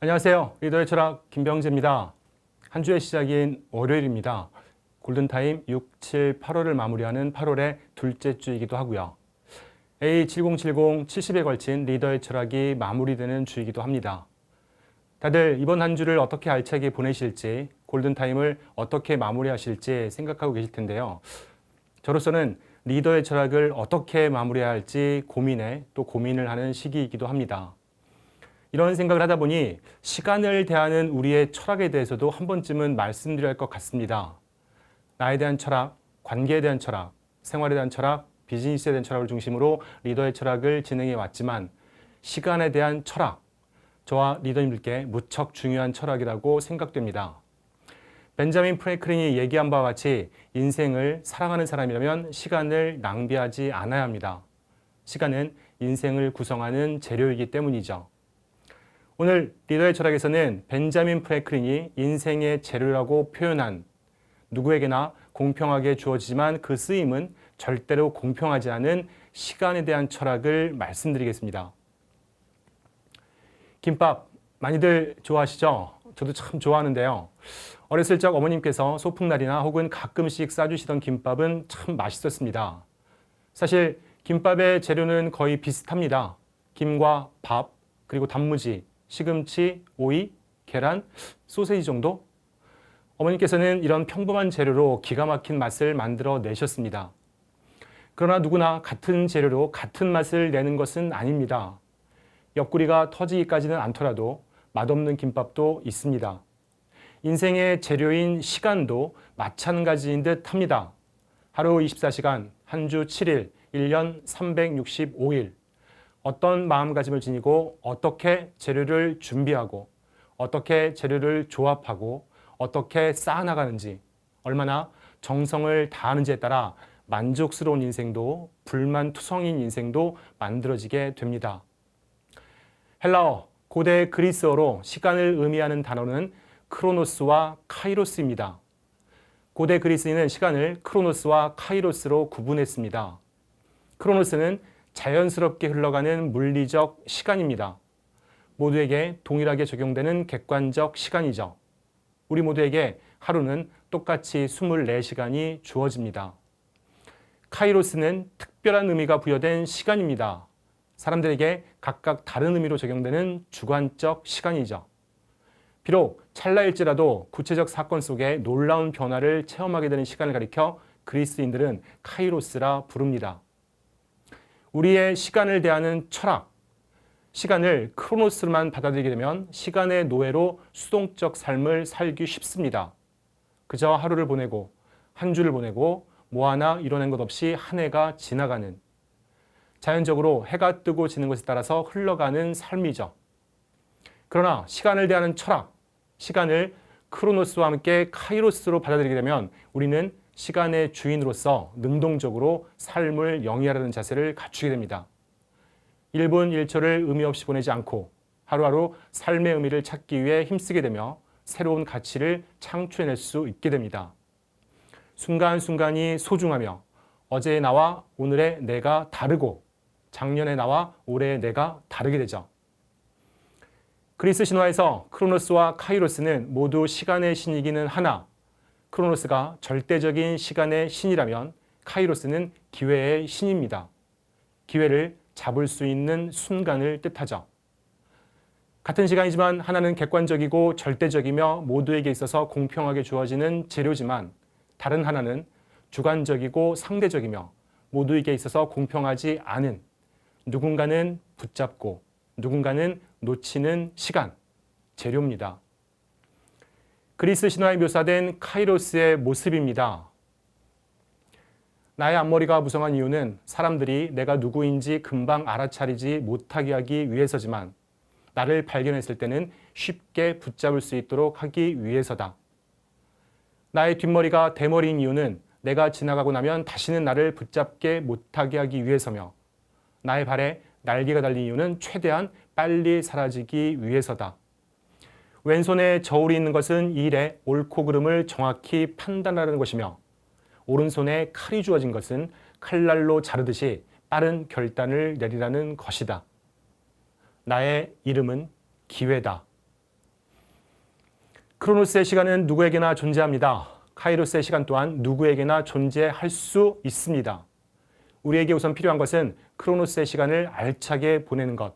안녕하세요. 리더의 철학 김병재입니다. 한 주의 시작인 월요일입니다. 골든타임 6, 7, 8월을 마무리하는 8월의 둘째 주이기도 하고요. A7070 70에 걸친 리더의 철학이 마무리되는 주이기도 합니다. 다들 이번 한 주를 어떻게 알차게 보내실지, 골든타임을 어떻게 마무리하실지 생각하고 계실 텐데요. 저로서는 리더의 철학을 어떻게 마무리해야 할지 고민을 하는 시기이기도 합니다. 이런 생각을 하다 보니 시간을 대하는 우리의 철학에 대해서도 한 번쯤은 말씀드려야 할 것 같습니다. 나에 대한 철학, 관계에 대한 철학, 생활에 대한 철학, 비즈니스에 대한 철학을 중심으로 리더의 철학을 진행해 왔지만 시간에 대한 철학, 저와 리더님들께 무척 중요한 철학이라고 생각됩니다. 벤자민 프랭클린이 얘기한 바와 같이 인생을 사랑하는 사람이라면 시간을 낭비하지 않아야 합니다. 시간은 인생을 구성하는 재료이기 때문이죠. 오늘 리더의 철학에서는 벤자민 프랭클린이 인생의 재료라고 표현한 누구에게나 공평하게 주어지지만 그 쓰임은 절대로 공평하지 않은 시간에 대한 철학을 말씀드리겠습니다. 김밥 많이들 좋아하시죠? 저도 참 좋아하는데요. 어렸을 적 어머님께서 소풍날이나 혹은 가끔씩 싸주시던 김밥은 참 맛있었습니다. 사실 김밥의 재료는 거의 비슷합니다. 김과 밥, 그리고 단무지, 시금치, 오이, 계란, 소세지 정도? 어머니께서는 이런 평범한 재료로 기가 막힌 맛을 만들어 내셨습니다. 그러나 누구나 같은 재료로 같은 맛을 내는 것은 아닙니다. 옆구리가 터지기까지는 않더라도 맛없는 김밥도 있습니다. 인생의 재료인 시간도 마찬가지인 듯 합니다. 하루 24시간, 한 주 7일, 1년 365일. 어떤 마음가짐을 지니고 어떻게 재료를 준비하고 어떻게 재료를 조합하고 어떻게 쌓아나가는지 얼마나 정성을 다하는지에 따라 만족스러운 인생도 불만투성인 인생도 만들어지게 됩니다. 헬라어, 고대 그리스어로 시간을 의미하는 단어는 크로노스와 카이로스입니다. 고대 그리스인은 시간을 크로노스와 카이로스로 구분했습니다. 크로노스는 자연스럽게 흘러가는 물리적 시간입니다. 모두에게 동일하게 적용되는 객관적 시간이죠. 우리 모두에게 하루는 똑같이 24시간이 주어집니다. 카이로스는 특별한 의미가 부여된 시간입니다. 사람들에게 각각 다른 의미로 적용되는 주관적 시간이죠. 비록 찰나일지라도 구체적 사건 속에 놀라운 변화를 체험하게 되는 시간을 가리켜 그리스인들은 카이로스라 부릅니다. 우리의 시간을 대하는 철학, 시간을 크로노스로만 받아들이게 되면 시간의 노예로 수동적 삶을 살기 쉽습니다. 그저 하루를 보내고 한 주를 보내고 뭐 하나 이뤄낸 것 없이 한 해가 지나가는 자연적으로 해가 뜨고 지는 것에 따라서 흘러가는 삶이죠. 그러나 시간을 대하는 철학, 시간을 크로노스와 함께 카이로스로 받아들이게 되면 우리는 시간의 주인으로서 능동적으로 삶을 영위하려는 자세를 갖추게 됩니다. 1분 1초를 의미 없이 보내지 않고 하루하루 삶의 의미를 찾기 위해 힘쓰게 되며 새로운 가치를 창출해낼 수 있게 됩니다. 순간순간이 소중하며 어제의 나와 오늘의 내가 다르고 작년의 나와 올해의 내가 다르게 되죠. 그리스 신화에서 크로노스와 카이로스는 모두 시간의 신이기는 하나 크로노스가 절대적인 시간의 신이라면 카이로스는 기회의 신입니다. 기회를 잡을 수 있는 순간을 뜻하죠. 같은 시간이지만 하나는 객관적이고 절대적이며 모두에게 있어서 공평하게 주어지는 재료지만 다른 하나는 주관적이고 상대적이며 모두에게 있어서 공평하지 않은 누군가는 붙잡고 누군가는 놓치는 시간, 재료입니다. 그리스 신화에 묘사된 카이로스의 모습입니다. 나의 앞머리가 무성한 이유는 사람들이 내가 누구인지 금방 알아차리지 못하게 하기 위해서지만 나를 발견했을 때는 쉽게 붙잡을 수 있도록 하기 위해서다. 나의 뒷머리가 대머리인 이유는 내가 지나가고 나면 다시는 나를 붙잡게 못하게 하기 위해서며 나의 발에 날개가 달린 이유는 최대한 빨리 사라지기 위해서다. 왼손에 저울이 있는 것은 이 일의 옳고 그름을 정확히 판단하는 것이며 오른손에 칼이 주어진 것은 칼날로 자르듯이 빠른 결단을 내리라는 것이다. 나의 이름은 기회다. 크로노스의 시간은 누구에게나 존재합니다. 카이로스의 시간 또한 누구에게나 존재할 수 있습니다. 우리에게 우선 필요한 것은 크로노스의 시간을 알차게 보내는 것,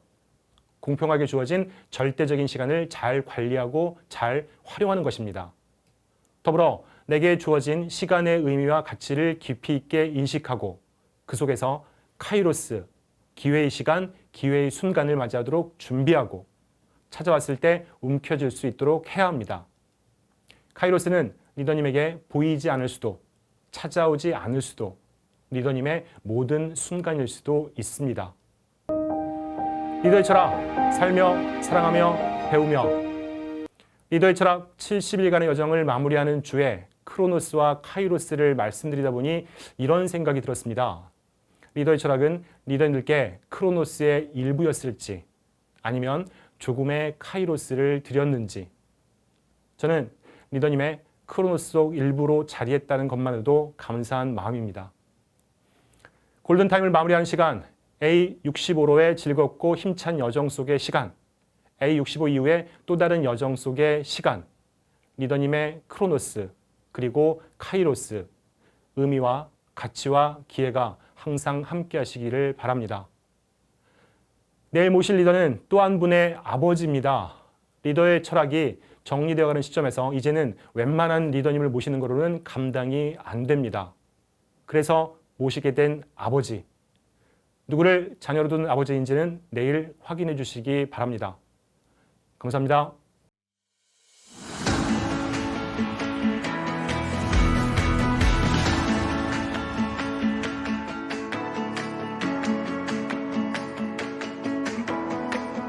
공평하게 주어진 절대적인 시간을 잘 관리하고 잘 활용하는 것입니다. 더불어 내게 주어진 시간의 의미와 가치를 깊이 있게 인식하고 그 속에서 카이로스, 기회의 시간, 기회의 순간을 맞이하도록 준비하고 찾아왔을 때 움켜쥘 수 있도록 해야 합니다. 카이로스는 리더님에게 보이지 않을 수도, 찾아오지 않을 수도, 리더님의 모든 순간일 수도 있습니다. 리더의 철학, 살며 사랑하며 배우며 리더의 철학 70일간의 여정을 마무리하는 주에 크로노스와 카이로스를 말씀드리다 보니 이런 생각이 들었습니다. 리더의 철학은 리더님들께 크로노스의 일부였을지 아니면 조금의 카이로스를 드렸는지 저는 리더님의 크로노스 속 일부로 자리했다는 것만으로도 감사한 마음입니다. 골든타임을 마무리하는 시간, A65로의 즐겁고 힘찬 여정 속의 시간, A65 이후에 또 다른 여정 속의 시간, 리더님의 크로노스, 그리고 카이로스, 의미와 가치와 기회가 항상 함께 하시기를 바랍니다. 내일 모실 리더는 또 한 분의 아버지입니다. 리더의 철학이 정리되어가는 시점에서 이제는 웬만한 리더님을 모시는 것으로는 감당이 안 됩니다. 그래서 모시게 된 아버지, 누구를 자녀로 두는 아버지인지는 내일 확인해 주시기 바랍니다. 감사합니다.